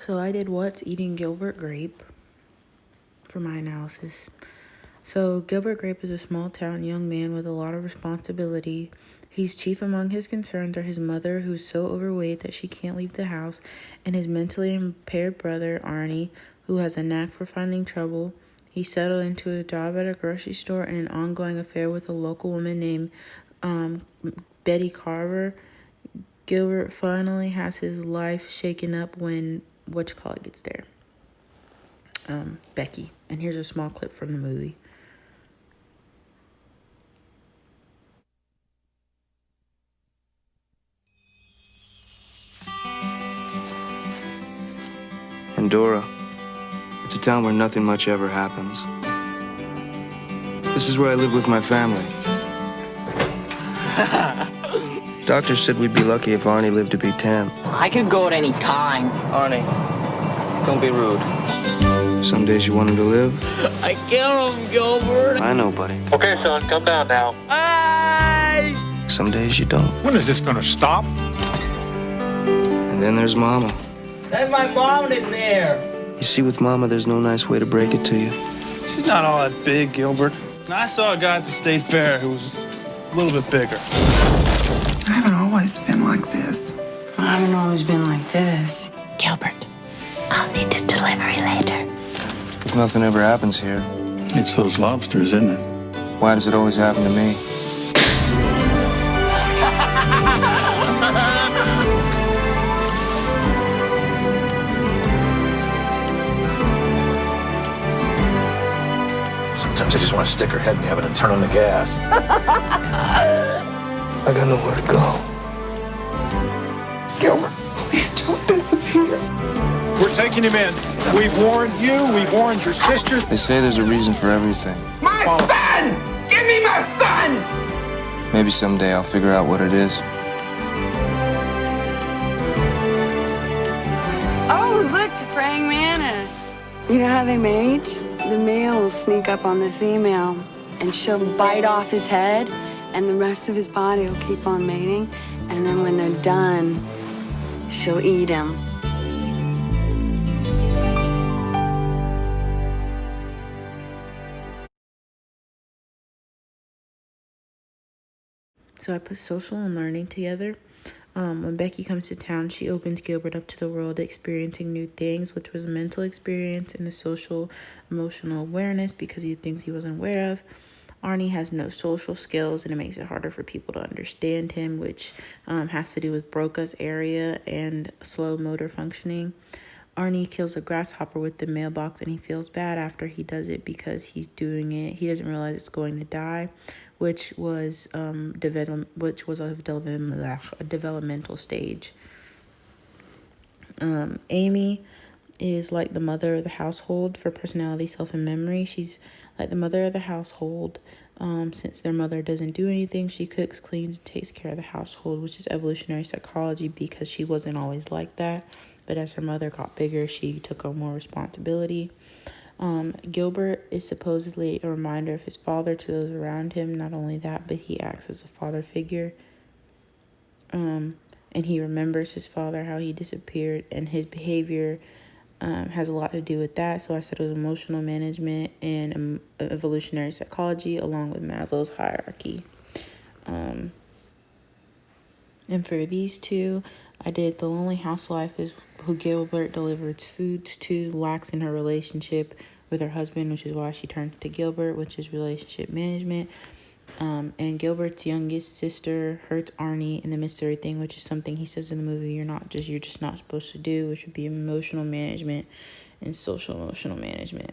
So I did what's eating Gilbert Grape for my analysis. So Gilbert Grape is a small town young man with a lot of responsibility. He's chief among his concerns are his mother, who's so overweight that she can't leave the house, and his mentally impaired brother, Arnie, who has a knack for finding trouble. He settled into a job at a grocery store and an ongoing affair with a local woman named Betty Carver. Gilbert finally has his life shaken up when gets there. Becky. And here's a small clip from the movie. Andorra. It's a town where nothing much ever happens. This is where I live with my family. Doctor said we'd be lucky if Arnie lived to be 10. I could go at any time. Arnie, don't be rude. Some days you want him to live. I killed him, Gilbert. I know, buddy. Okay, son, come down now. Bye. Some days you don't. When is this gonna stop? And then there's Mama. That's my mom in there. You see, with Mama, there's no nice way to break it to you. She's not all that big, Gilbert. I saw a guy at the state fair who was a little bit bigger. I haven't always been like this. I haven't always been like this. Gilbert, I'll need a delivery later. If nothing ever happens here, it's those lobsters, isn't it? why does it always happen to me? Sometimes I just want to stick her head in heaven and turn on the gas. I got nowhere to go. Gilbert, please don't disappear. We're taking him in. We've warned you. We've warned your sisters. They say there's a reason for everything. My son! Give me my son! Maybe someday I'll figure out what it is. Oh, look, it's a praying mantis. You know how they mate? The male will sneak up on the female, and she'll bite off his head, and the rest of his body will keep on mating. And then when they're done, she'll eat him. So I put social and learning together. When Becky comes to town, she opens Gilbert up to the world, experiencing new things, which was a mental experience and the social emotional awareness because he things he wasn't aware of. Arnie has no social skills, and it makes it harder for people to understand him, which has to do with Broca's area and slow motor functioning. Arnie kills a grasshopper with the mailbox, and he feels bad after he does it because he's doing it. He doesn't realize it's going to die, which was a developmental stage. Amy is like the mother of the household for personality, self, and memory. She's like the mother of the household. Since their mother doesn't do anything, she cooks, cleans, and takes care of the household, which is evolutionary psychology because she wasn't always like that. But as her mother got bigger, she took on more responsibility. Gilbert is supposedly a reminder of his father to those around him. Not only that, but he acts as a father figure. And he remembers his father, how he disappeared, and his behavior has a lot to do with that. So I said it was emotional management and evolutionary psychology along with Maslow's hierarchy. And for these two, I did the lonely housewife is who Gilbert delivers food to, lacks in her relationship with her husband, which is why she turned to Gilbert, which is relationship management. And Gilbert's youngest sister hurts Arnie in the midst of everything, which is something he says in the movie you're just not supposed to do, which would be emotional management and social emotional management.